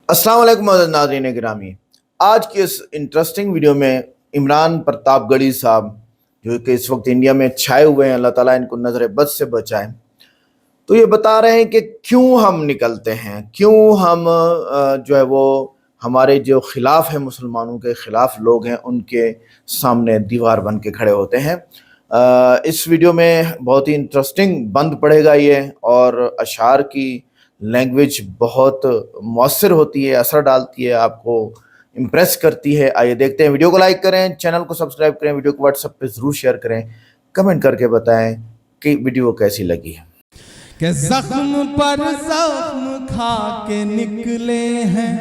अस्सलाम वालेकुम नाज़रीन गिरामी। आज की इस इंटरेस्टिंग वीडियो में इमरान प्रतापगढ़ी साहब जो कि इस वक्त इंडिया में छाए हुए हैं, अल्लाह ताला इनको नज़र बद से बचाए, तो ये बता रहे हैं कि क्यों हम निकलते हैं, क्यों हम जो है वो हमारे जो खिलाफ है, मुसलमानों के खिलाफ लोग हैं, उनके सामने दीवार बन के खड़े होते हैं। इस वीडियो में बहुत ही इंटरेस्टिंग बंद पड़ेगा ये, और अशार की लैंग्वेज बहुत मौसर होती है, असर डालती है, आपको इम्प्रेस करती है। आइए देखते हैं। वीडियो को लाइक करें, चैनल को सब्सक्राइब करें, वीडियो को व्हाट्सएप पे ज़रूर शेयर करें, कमेंट करके बताएं कि वीडियो कैसी लगी है। कि जख्म पर जख्म खा के निकले हैं।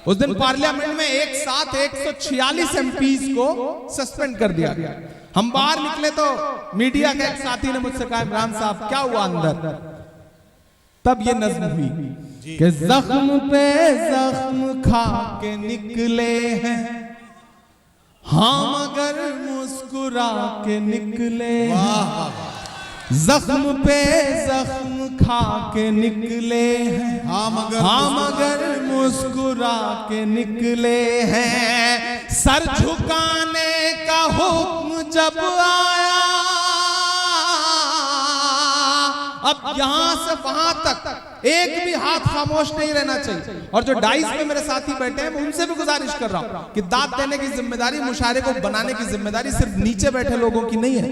उस दिन पार्लियामेंट में एक साथ 146 एमपीज को सस्पेंड कर दिया गया। हम बाहर निकले तो मीडिया के एक साथी ने मुझसे कहा, इमरान साहब क्या हुआ अंदर? तब ये नज्म हुई कि जख्म पे जख्म खा के निकले हैं, हाँ मगर मुस्कुरा के निकले हैं। जख्म पे जख्म खा के निकले हैं, हाँ मगर मुस्कुरा के निकले हैं। सर झुकाने का हुक्म जब आया, अब यहां से वहां तक एक भी हाथ खामोश नहीं रहना चाहिए। और जो डाइस में मेरे साथी बैठे हैं, मैं उनसे भी गुजारिश कर रहा हूं कि दाद देने की जिम्मेदारी, मुशायरे को बनाने की जिम्मेदारी सिर्फ नीचे बैठे लोगों की नहीं है।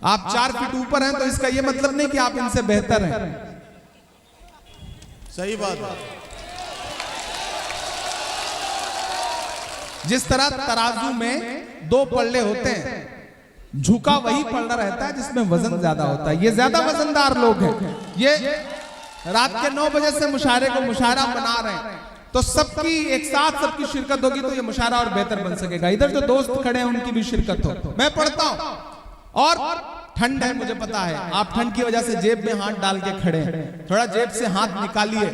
आप 4 फीट ऊपर हैं तो इसका यह मतलब नहीं कि आप इनसे बेहतर हैं। सही बात है। जिस तरह तराजू में 2 पल्ले होते हैं, झुका वही पल्ला रहता है जिसमें वजन ज्यादा होता है। ये ज्यादा वजनदार लोग हैं। ये रात के 9 बजे से मुशायरे को मुशायरा बना रहे हैं, तो सबकी एक साथ सबकी शिरकत होगी तो ये मुशायरा और बेहतर बन सकेगा। इधर जो दोस्त खड़े हैं उनकी भी शिरकत हो। मैं पढ़ता हूं, और ठंड है मुझे पता है, आप ठंड की वजह से जेब में हाथ डाल के खड़े हैं। थोड़ा जेब से हाथ निकालिए,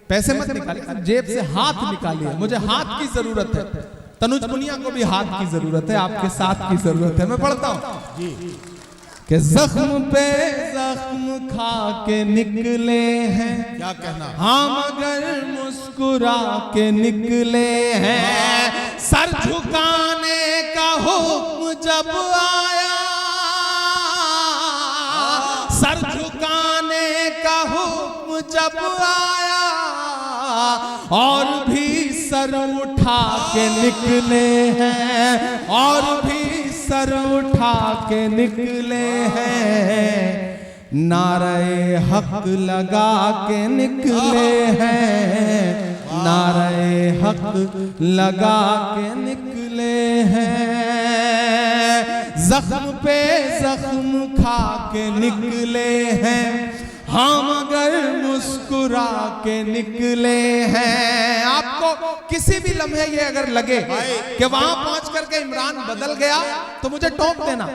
पैसे मत निकालिए, जेब से हाथ निकालिए। मुझे हाथ की जरूरत है, तनुज पुनिया को भी हाथ की जरूरत है, आपके साथ की जरूरत है। मैं पढ़ता हूं कि जख्म पे जख्म खा के निकले हैं, क्या कहना, हाँ मगर मुस्कुरा के निकले हैं। सर झुकाने का हुक्म जब आया, सर झुकाने का हुक्म जब आया, और भी सर उठा के निकले हैं, और भी सर उठा के निकले हैं। नारे हक लगा के निकले हैं, नारे हक लगा के निकले हैं। जख्म पे जख्म खा के निकले हैं, हाँ मगर मुस्कुरा के निकले हैं। आपको किसी भी लम्हे ये अगर लगे कि वहां पहुंच करके इमरान बदल गया तो मुझे टोक देना।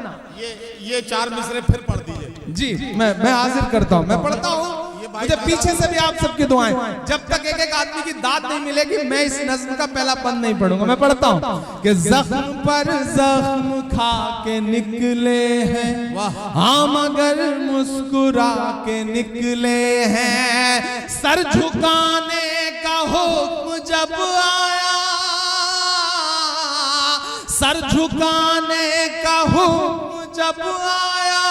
ये 4 मिसरे फिर पढ़ दीजिए। जी मैं हाजिर करता हूं, मैं पढ़ता हूं। मुझे पीछे से भी आप सबकी दुआएं। जब तक एक एक आदमी की दाद नहीं मिलेगी, मैं इस नज्म का पहला बंद नहीं पढ़ूंगा। मैं पढ़ता हूं कि जख्म पर जख्म खा के निकले हैं, हाँ मगर मुस्कुरा के निकले हैं। सर झुकाने का हुक्म जब आया, सर झुकाने का हुक्म जब आया,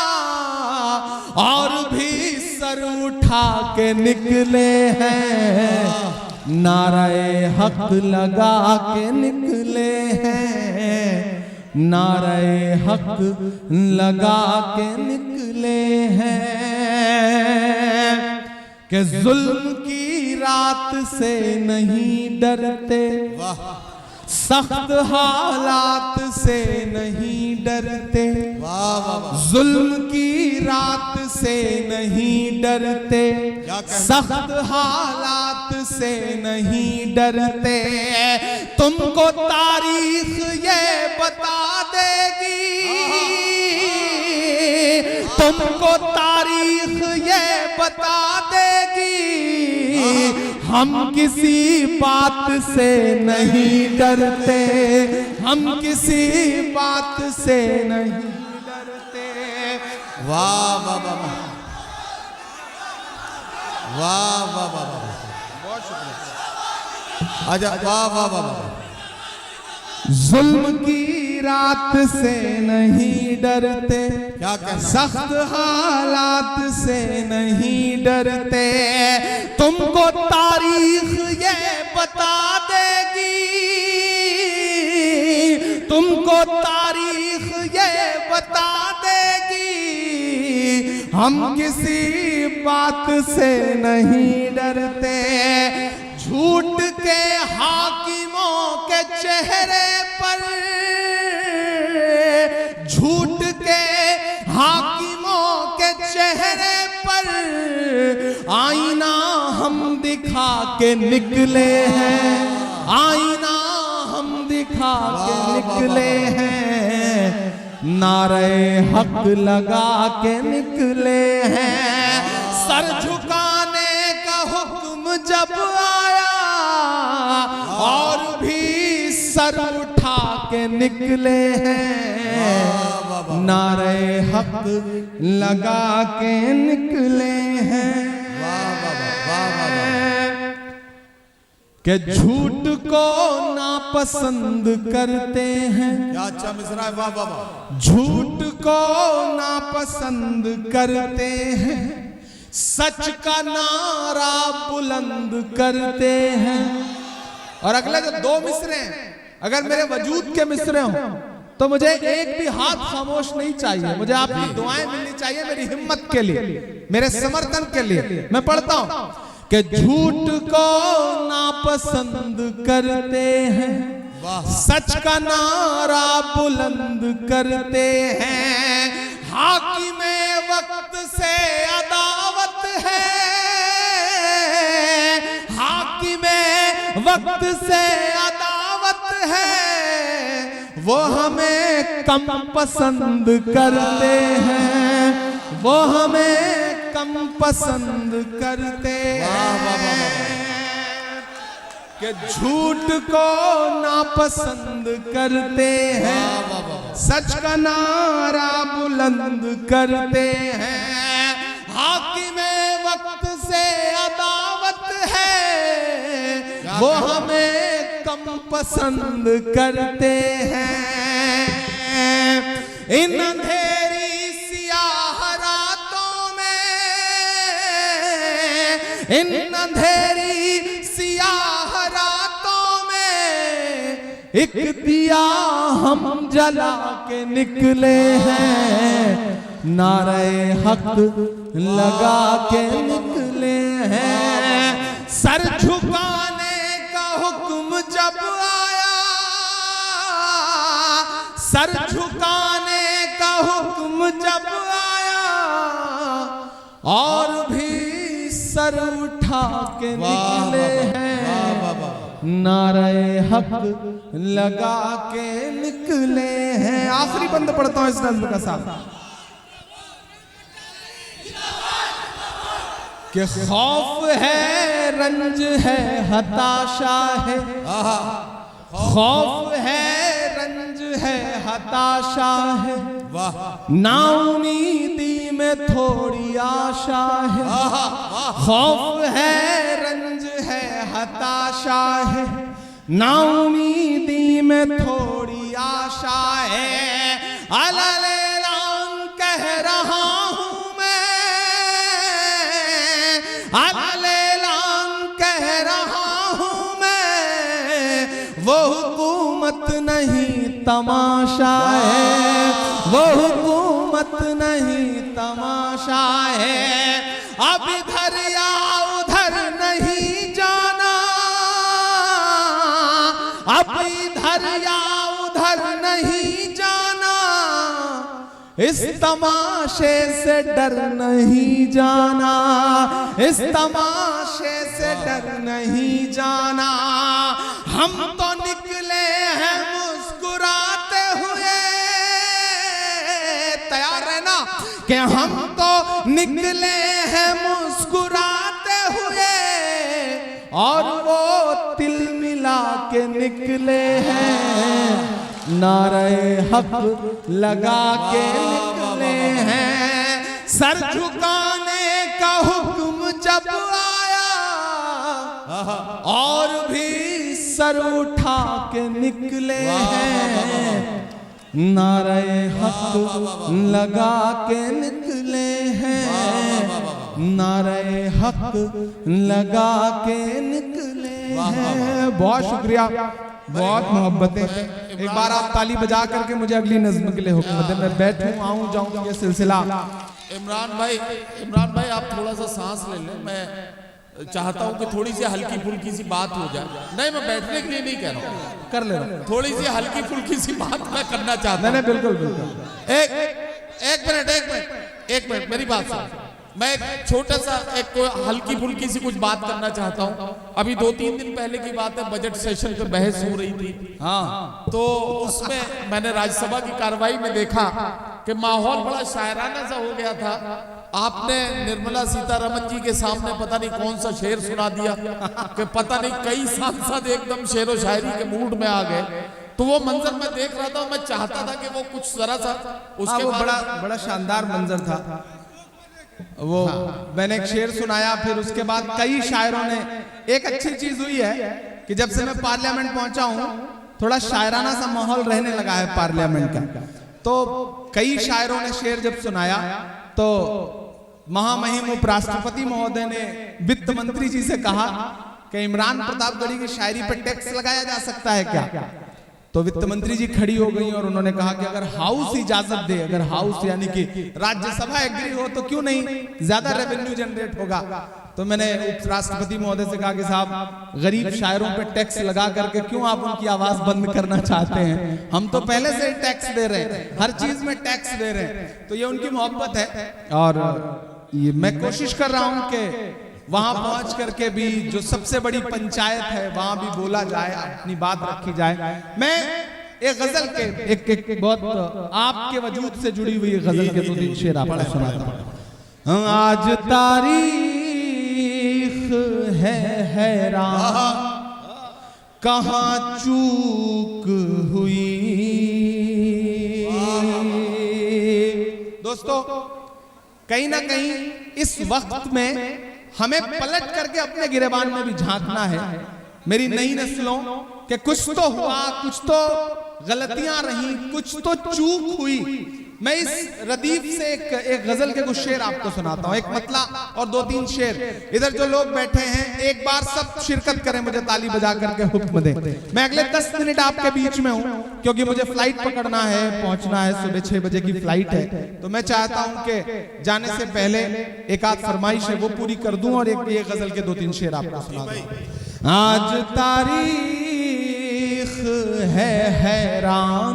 और भी सर उठा के निकले हैं। नारे हक लगा के निकले हैं, नारे हक लगा के निकले हैं। कि जुल्म की रात से नहीं डरते, सख्त हालात से नहीं डरते, जुल्म की रात से नहीं डरते, सख्त हालात से नहीं डरते। तुमको तारीख ये बता देगी, तुमको तारीख ये बता देगी, हम किसी बात से नहीं डरते, हम किसी बात से नहीं डरते। वाह वाह वाह वाह वाह वाह वाह, बहुत शुक्रिया। अच्छा, वाह वाह वाह वाह। जुल्म की रात से नहीं डरते, क्या कहना? सख्त हालात से नहीं डरते, तुमको तारीख ये बता देगी, तुमको तारीख ये बता देगी, हम किसी बात से नहीं डरते। झूठ के हाकिमों के चेहरे पर, झूठ के हाकिमों के चेहरे पर आईना हम दिखा के निकले हैं, आईना हम दिखा के निकले हैं, नारे हक लगा के निकले हैं। सर झुकाने का हुक्म जब आया और भी सर उठा के निकले हैं, नारे हक लगा के निकले हैं। कि झूठ को नापसंद करते हैं, क्या अच्छा मिसरा है, वाह वाह वाह। झूठ को नापसंद करते हैं, सच का नारा बुलंद करते हैं। और अगले जो दो मिसरे हैं, अगर मेरे वजूद के मिसरे हों तो मुझे एक भी हाथ खामोश नहीं चाहिए, मुझे आपकी दुआएं मिलनी चाहिए मेरी हिम्मत के लिए, मेरे समर्थन के लिए। मैं पढ़ता हूं कि झूठ को नापसंद करते हैं, सच का नारा बुलंद करते हैं, हाकिमे वक्त से अदावत है, हाकिमे वक्त से अदावत है, वो हमें कम पसंद करते हैं, वो हमें कम पसंद करते हैं। कि झूठ को नापसंद करते हैं, सच का नारा बुलंद करते हैं, हाकिमे वक्त से अदावत है, वो हमें कम पसंद करते हैं। इन अंधेरी सियाह रातों में, इन अंधेरी सियाह रातों में एक दिया हम जला के निकले हैं, नारे हक लगा के निकले हैं। सर झुकाने का हुक्म जब आया, सर झुकाने का हुक्म जब आया और भी सर उठा के निकले हैं, नारे हक लगा के निकले हैं। आखिरी बंद पढ़ता हूं इस नज़्म का साथ कि खौफ है, रंज है, हताशा है, खौफ है, रंज है, हताशा है, नाउमीदी में थोड़ी आशा है। खौफ है, रंज है, हताशा है, नाउमीदी में थोड़ी आशा है। अलैलान कह रहा हूं मैं, अलैलान कह रहा हूं मैं, वो हुकूमत नहीं तमाशा है, वो हुकूमत नहीं तमाशा है। अब इधर या उधर नहीं जाना, अब इधर या उधर नहीं जाना, इस तमाशे से डर नहीं जाना, इस तमाशे से डर नहीं जाना। हम तो निकले हैं मुस्कुराते हुए, तैयार रहना कि हम तो निकले हैं मुस्कुराते हुए, और वो तिल मिला के निकले हैं, नारे हक लगा के निकले हैं। सर झुकाने का हुक्म जब और भी सर उठा के निकले हैं, नारे हक लगा के निकले हैं, नारे हक लगा के निकले हैं। बहुत शुक्रिया, बहुत मोहब्बतें। एक बार आप ताली बजा करके मुझे अगली नज़्म के लिए हुक्म दें, मैं बैठूं आऊं जाऊं ये सिलसिला। इमरान भाई आप थोड़ा सा सांस ले लें। मैं चाहता हूं कि थोड़ी सी हल्की फुल्की सी बात हो जाए। नहीं, मैं बैठने के लिए नहीं कह रहा हूं, कर ले रहा, थोड़ी सी हल्की फुल्की सी बात मैं करना चाहता हूं। नहीं बिल्कुल बिल्कुल। एक मिनट मेरी बात सुन। मैं एक छोटा सा एक हल्की फुल्की सी कुछ बात करना चाहता हूं। अभी 2-3 दिन पहले की बात है, बजट सेशन पे बहस हो रही थी। हाँ, तो उसमें मैंने राज्यसभा की कार्रवाई में देखा कि माहौल बड़ा शायराना सा हो गया था। आपने निर्मला सीतारमन जी के सामने पता नहीं कौन सा शेर सुना दिया कि पता नहीं कई सांसद एकदम शेर व शायरी के मूड में आ गए। तो वो मंजर मैं देख रहा था, मैं चाहता था कि वो कुछ जरा सा उसके वो बड़ा शानदार मंजर था वो। मैंने एक शेर सुनाया, फिर उसके बाद कई शायरों ने। एक अच्छी चीज हुई है कि जब से मैं पार्लियामेंट पहुंचा हूं, थोड़ा शायराना सा माहौल रहने लगा है पार्लियामेंट का। तो कई शायरों ने शेर जब सुनाया तो महामहिम उपराष्ट्रपति महोदय ने वित्त मंत्री जी से कहा कि इमरान प्रतापगढ़ी की शायरी पर टैक्स लगाया जा सकता है क्या? तो वित्त मंत्री जी खड़ी हो गई और उन्होंने कहा कि अगर हाउस इजाजत दे, अगर हाउस यानी कि राज्यसभा एग्री हो तो क्यों नहीं, ज्यादा रेवेन्यू जनरेट होगा। तो मैंने उपराष्ट्रपति महोदय से कहा कि साहब गरीब शायरों पे टैक्स लगा करके क्यों आप उनकी आवाज बंद करना चाहते हैं? हम तो पहले से टैक्स दे रहे हैं, हर चीज में टैक्स दे रहे हैं। तो ये उनकी मोहब्बत है और ये मैं कोशिश कर रहा हूं कि वहां पहुंच करके भी जो सबसे बड़ी पंचायत है वहां भी बोला जाए, अपनी बात रखी जाए। मैं एक गजल के एक बहुत आपके वजूद से जुड़ी हुई गजल के 2-3 शेर आपको सुनाता हूं। आज तारीख है हैरान, कहां चूक हुई। दोस्तों, कहीं ना कहीं इस वक्त में हमें पलट करके अपने गिरेबान में भी झांकना है। मेरी नई नस्लों के कुछ तो हुआ, कुछ तो गलतियां रही, कुछ तो चूक हुई। मैं इस रदीफ से एक गजल के कुछ शेर आपको सुनाता हूं, एक मतला और 2-3 शेर। इधर जो लोग बैठे हैं एक बार सब शिरकत करें, मुझे ताली बजा करके हुक्म दें। मैं अगले 10 मिनट आपके बीच में हूं क्योंकि मुझे फ्लाइट पकड़ना है, पहुंचना है, सुबह 6 बजे की फ्लाइट है। तो मैं चाहता हूं कि जाने से पहले एक आध फरमाइश है वो पूरी कर दूं और एक ये गजल के 2-3 शेर आपको सुना दूं। आज तारीख है हैरान,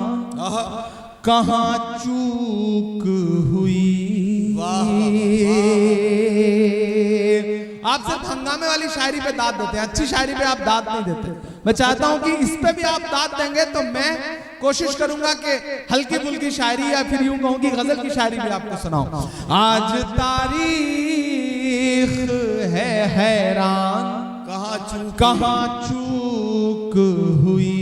कहां चूक हुई। आप सिर्फ हंगामे वाली शायरी पे दाद देते हैं, अच्छी शायरी पे आप दाद नहीं देते। मैं चाहता हूं कि इस पे भी आप दाद देंगे तो मैं कोशिश करूंगा कि हल्की फुल्की शायरी या फिर यूं कहूं कि गजल की शायरी भी आपको सुनाऊं। आज तारीख है हैरान, कहां चूक हुई।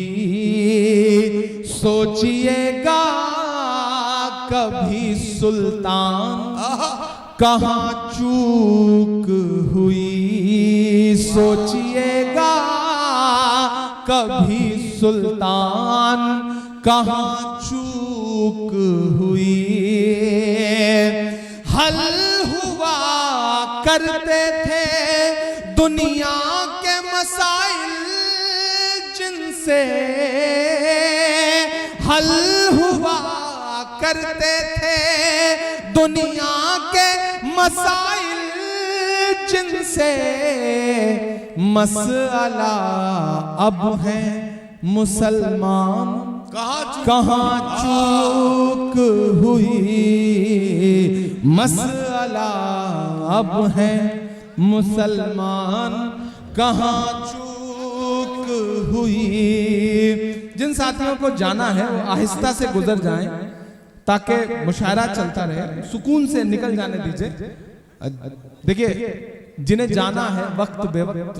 सोचिएगा कभी सुल्तान, कहां चूक हुई। सोचिएगा कभी सुल्तान, कहां चूक हुई। हल हुआ करते थे दुनिया के मसाइल जिनसे, हल हुआ करते थे दुनिया के मसाइल जिनसे। मसला अब है मुसलमान, कहां चूक हुई। मसला अब है मुसलमान, कहां चूक हुई। जिन साथियों को जाना है वो आहिस्ता से गुजर जाएं ताकि मुशायरा चलता रहे, सुकून से निकल जाने दीजिए। देखिए, जिन्हें जाना है वक्त बेवक्त,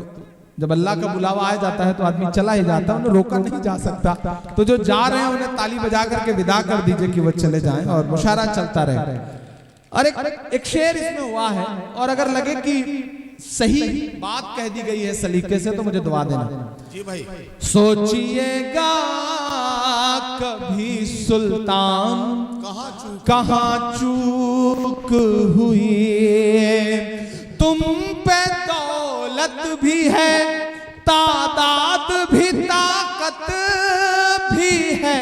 जब अल्लाह का बुलावा आ जाता है तो आदमी चला ही जाता है, उन्हें रोका नहीं जा सकता। तो जो जा रहे हैं उन्हें ताली बजा करके विदा कर दीजिए कि वो चले जाएं और मुशायरा चलता रहे। और एक शेर इसमें हुआ है, और अगर लगे कि सही बात कह दी गई है सलीके से, तो मुझे दुआ देना। जी भाई। सोचिएगा कभी सुल्तान कहाँ चूक हुई, तुम पे दौलत भी है, तादाद भी, ताकत भी है,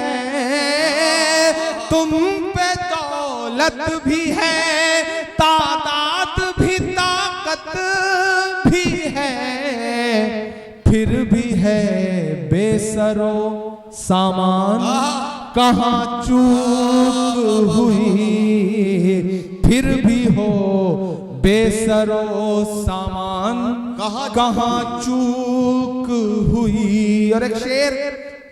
तुम पे दौलत भी है, तादाद भी, ताकत भी है, फिर भी है बेसरो सामान कहाँ चूक हुई, फिर भी हो बेसरो सामान कहाँ चूक हुई। और एक शेर,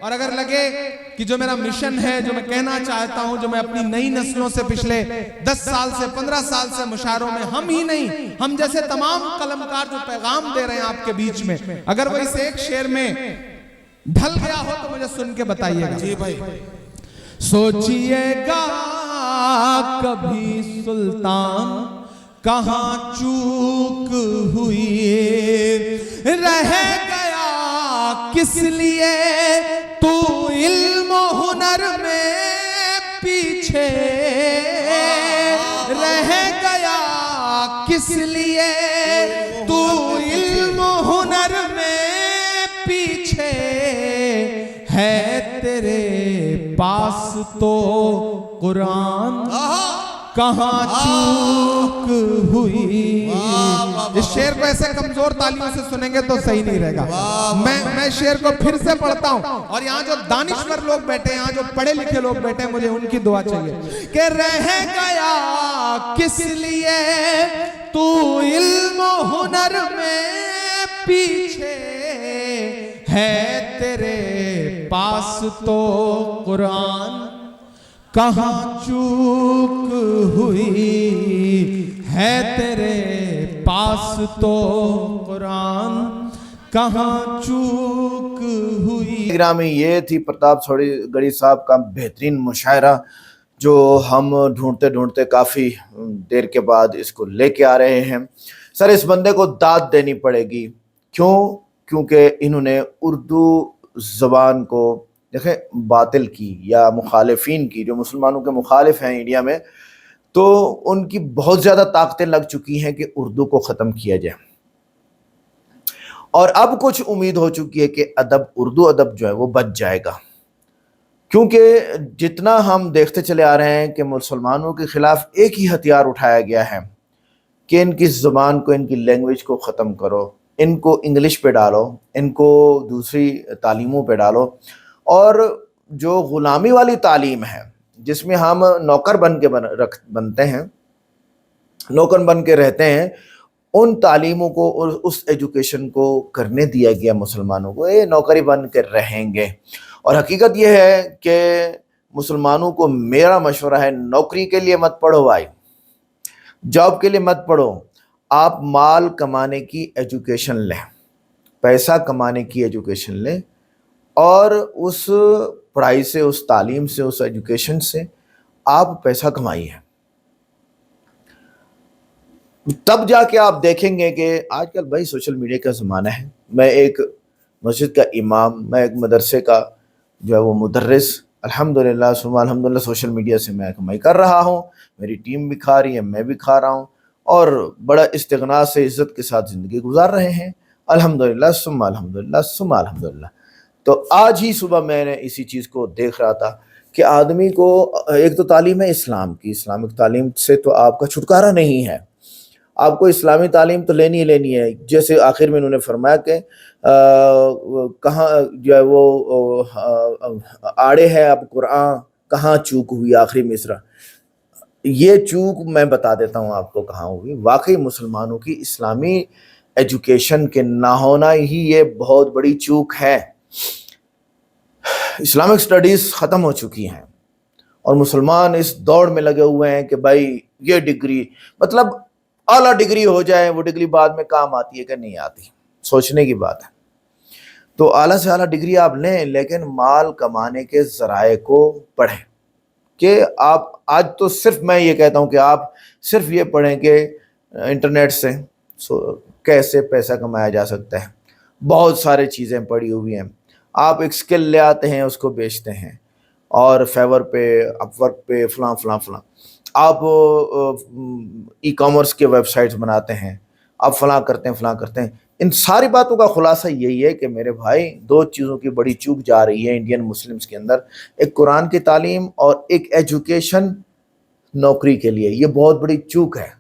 और अगर लगे कि जो मेरा मिशन है, जो मैं कहना चाहता हूं, जो मैं अपनी नई नस्लों से पिछले 10 साल से 15 साल से मुशायरों में, हम ही नहीं, हम जैसे तमाम कलमकार जो पैगाम दे रहे हैं आपके बीच में, अगर वो इस एक शेर में ढल गया हो तो मुझे सुन के बताइएगा। जी भाई। सोचिएगा कभी सुल्तान कहाँ चूक हुई, रह गया किस लिए तू इल्म हुनर में पीछे, रह गया किस लिए तू इल्म हुनर में पीछे, है तेरे पास तो कुरान कहाँ चूक हुई। इस शेर को ऐसे कमजोर तालियों से सुनेंगे तो सही नहीं रहेगा। मैं शेर को फिर से पढ़ता हूँ, और यहाँ जो दानिश्वर लोग बैठे हैं, यहाँ जो पढ़े लिखे लोग बैठे हैं, मुझे उनकी दुआ चाहिए कि रह गया किस लिए तू इल्म हुनर में पीछे, है तेरे पास तो कुरान कहाँ चूक हुई, है तेरे पास तो कुरान कहाँ चूक हुई। ग्रामी, ये थी प्रताप गढ़ी साहब का बेहतरीन मुशायरा, जो हम ढूंढते ढूंढते काफ़ी देर के बाद इसको लेके आ रहे हैं। सर, इस बंदे को दाद देनी पड़ेगी। क्यों? क्योंकि इन्होंने उर्दू ज़बान को, देखें, बातिल की या मुखालिफिन की, जो मुसलमानों के मुखालिफ हैं इंडिया में, तो उनकी बहुत ज़्यादा ताकतें लग चुकी हैं कि उर्दू को ख़त्म किया जाए। और अब कुछ उम्मीद हो चुकी है कि अदब, उर्दू अदब जो है वो बच जाएगा, क्योंकि जितना हम देखते चले आ रहे हैं कि मुसलमानों के ख़िलाफ़ एक ही हथियार उठाया गया है कि इनकी ज़बान को, इनकी लैंग्वेज को ख़त्म करो, इनको इंग्लिश पे डालो, इनको दूसरी तालीमों पे डालो, और जो ग़ुलामी वाली तालीम है जिसमें हम नौकर बन के बनते हैं, नौकर बन के रहते हैं, उन तालीमों को और उस एजुकेशन को करने दिया गया मुसलमानों को। ये नौकरी बन के रहेंगे। और हकीकत यह है कि मुसलमानों को मेरा मशवरा है, नौकरी के लिए मत पढ़ो भाई, जॉब के लिए मत पढ़ो, आप माल कमाने की एजुकेशन लें, पैसा कमाने की एजुकेशन लें, और उस पढ़ाई से, उस तालीम से, उस एजुकेशन से आप पैसा कमाइए। तब जाके आप देखेंगे कि आजकल भाई सोशल मीडिया का ज़माना है। मैं एक मस्जिद का इमाम, मैं एक मदरसे का जो है वो मुदर्रिस, अल्हम्दुलिल्लाह सुम्मा अल्हम्दुलिल्लाह सोशल मीडिया से मैं कमाई कर रहा हूँ, मेरी टीम भी खा रही है, मैं भी खा रहा हूँ, और बड़ा इस्तिग़ना से इज़्ज़त के साथ ज़िंदगी गुजार रहे हैं, अल्हम्दुलिल्लाह सुम्मा अल्हम्दुलिल्लाह सुम्मा अल्हम्दुलिल्लाह। तो आज ही सुबह मैंने इसी चीज़ को देख रहा था कि आदमी को, एक तो तालीम है इस्लाम की, इस्लामिक तालीम से तो आपका छुटकारा नहीं है, आपको इस्लामी तालीम तो लेनी ही लेनी है। जैसे आखिर में उन्होंने फरमाया कि कहाँ जो है वो आड़े है अब कुरान, कहाँ चूक हुई, आखिरी मिसरा। ये चूक मैं बता देता हूँ आपको कहाँ हुई। वाकई मुसलमानों की इस्लामी एजुकेशन के ना होना ही ये बहुत बड़ी चूक है। इस्लामिक स्टडीज़ ख़त्म हो चुकी हैं और मुसलमान इस दौड़ में लगे हुए हैं कि भाई ये डिग्री, मतलब आला डिग्री हो जाए, वो डिग्री बाद में काम आती है कि नहीं आती, सोचने की बात है। तो आला से आला डिग्री आप लें, लेकिन माल कमाने के ज़राए को पढ़ें। कि आप आज तो सिर्फ मैं ये कहता हूँ कि आप सिर्फ ये पढ़ें कि इंटरनेट से कैसे पैसा कमाया जा सकता है। बहुत सारी चीज़ें पड़ी हुई हैं। आप एक स्किल ले आते हैं, उसको बेचते हैं, और फेवर पे, अपवर्क पे, फलां फलां फलां। आप ई कॉमर्स के वेबसाइट्स बनाते हैं, आप फलां करते हैं, फलां करते हैं। इन सारी बातों का खुलासा यही है कि मेरे भाई, दो चीज़ों की बड़ी चूक जा रही है इंडियन मुस्लिम्स के अंदर। एक कुरान की तालीम और एक एजुकेशन नौकरी के लिए। ये बहुत बड़ी चूक है।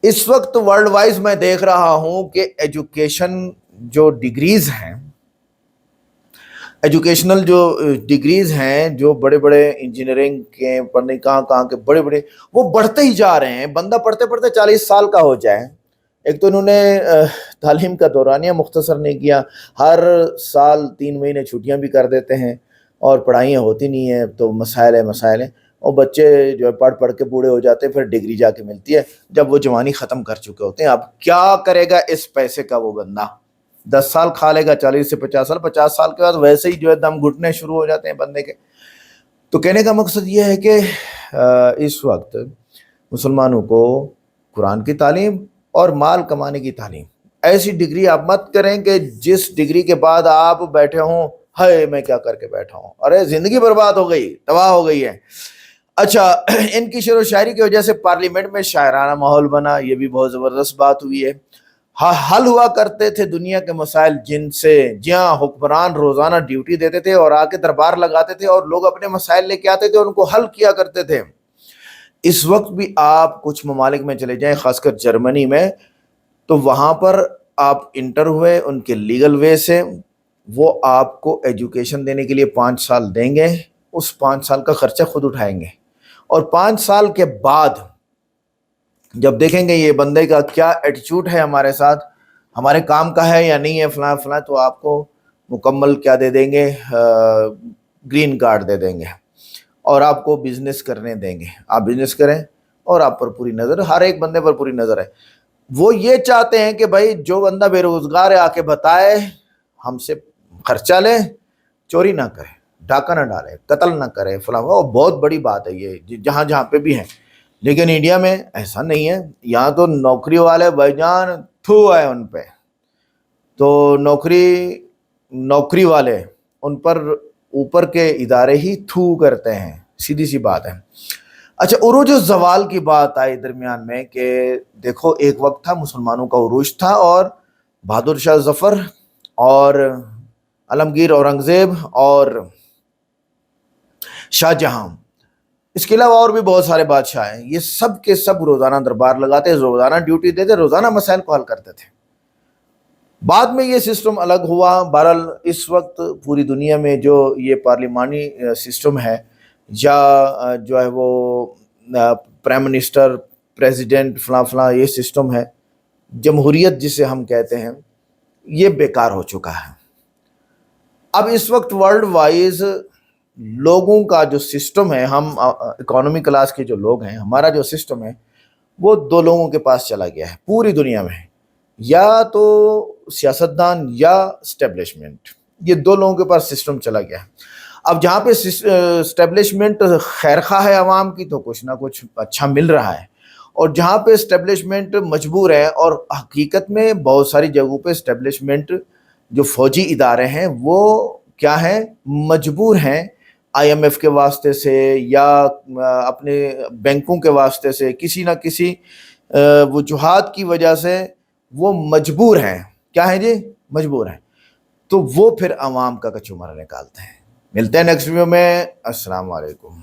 इस वक्त वर्ल्ड वाइज मैं देख रहा हूं कि एजुकेशन जो डिग्रीज हैं, एजुकेशनल जो डिग्रीज हैं, जो बड़े बड़े इंजीनियरिंग के पढ़ने कहाँ के बड़े बड़े, वो बढ़ते ही जा रहे हैं। बंदा पढ़ते पढ़ते 40 साल का हो जाए। एक तो इन्होंने तालीम का दौरानिया मुख्तसर नहीं किया, हर साल 3 महीने छुट्टियां भी कर देते हैं और पढ़ाइयाँ होती नहीं है, तो मसाइल है। और बच्चे जो है पढ़ पढ़ के बूढ़े हो जाते हैं, फिर डिग्री जाके मिलती है जब वो जवानी ख़त्म कर चुके होते हैं। अब क्या करेगा इस पैसे का वो बंदा? 10 साल खा लेगा, 40 से 50 साल, 50 साल के बाद वैसे ही जो है दम घुटने शुरू हो जाते हैं बंदे के। तो कहने का मकसद ये है कि इस वक्त मुसलमानों को कुरान की तालीम और माल कमाने की तालीम, ऐसी डिग्री आप मत करें कि जिस डिग्री के बाद आप बैठे हों, हाय मैं क्या करके बैठा हूँ, अरे ज़िंदगी बर्बाद हो गई, तबाह हो गई है। अच्छा, इनकी शेर व शायरी की वजह से पार्लियामेंट में शायराना माहौल बना, ये भी बहुत ज़बरदस्त बात हुई है। हल हुआ करते थे दुनिया के मसाइल जिनसे, जहाँ हुक्मरान रोज़ाना ड्यूटी देते थे और आके दरबार लगाते थे और लोग अपने मसाइल लेके आते थे और उनको हल किया करते थे। इस वक्त भी आप कुछ ममालिक में चले जाएं, ख़ासकर जर्मनी में, तो वहाँ पर आप इंटर हुए उनके लीगल वे से, वो आपको एजुकेशन देने के लिए 5 साल देंगे, उस 5 साल का खर्चा खुद उठाएंगे, और 5 साल के बाद जब देखेंगे ये बंदे का क्या एटीट्यूड है हमारे साथ, हमारे काम का है या नहीं है, फलां फलां, तो आपको मुकम्मल क्या दे देंगे, ग्रीन कार्ड दे देंगे और आपको बिजनेस करने देंगे। आप बिजनेस करें और आप पर पूरी नज़र, हर एक बंदे पर पूरी नज़र है। वो ये चाहते हैं कि भाई जो बंदा बेरोजगार है आके बताए, हमसे खर्चा ले, चोरी ना करे, डाका ना डाले, कत्ल ना करे, फलां। वो बहुत बड़ी बात है ये, जहाँ जहाँ पे भी है। लेकिन इंडिया में ऐसा नहीं है। यहाँ तो नौकरी वाले भाईजान थू है उन पे, तो नौकरी वाले उन पर ऊपर के इदारे ही थू करते हैं, सीधी सी बात है। अच्छा, उरूज ज़वाल की बात आई दरमियान में कि देखो एक वक्त था मुसलमानों का उरूज था, और बहादुर शाह जफ़र और आलमगीर औरंगज़ेब और शाहजहां, इसके अलावा और भी बहुत सारे बादशाह हैं, ये सब के सब रोज़ाना दरबार लगाते, रोज़ाना ड्यूटी देते, रोज़ाना मसाइल को हल करते थे। बाद में ये सिस्टम अलग हुआ। बहरहाल इस वक्त पूरी दुनिया में जो ये पार्लिमानी सिस्टम है, या जो है वो प्राइम मिनिस्टर, प्रेसिडेंट, फलां फलां, ये सिस्टम है, जमहूरियत जिसे हम कहते हैं, ये बेकार हो चुका है। अब इस वक्त वर्ल्ड वाइज लोगों का जो सिस्टम है, हम इकोनॉमी क्लास के जो लोग हैं, हमारा जो सिस्टम है वो 2 लोगों के पास चला गया है पूरी दुनिया में, या तो सियासतदान या स्टैब्लिशमेंट। ये 2 लोगों के पास सिस्टम चला गया है। अब जहाँ पे स्टैब्लिशमेंट खैरखा है आवाम की, तो कुछ ना कुछ अच्छा मिल रहा है, और जहाँ पे स्टैब्लिशमेंट मजबूर है, और हकीकत में बहुत सारी जगहों पे स्टैब्लिशमेंट जो फौजी इदारे हैं वो क्या है, मजबूर हैं IMF के वास्ते से या अपने बैंकों के वास्ते से, किसी ना किसी वजूहात की वजह से वो मजबूर हैं। क्या है जी? मजबूर हैं। तो वो फिर अवाम का कचूमर निकालते हैं। मिलते हैं नेक्स्ट वीडियो में। अस्सलाम वालेकुम।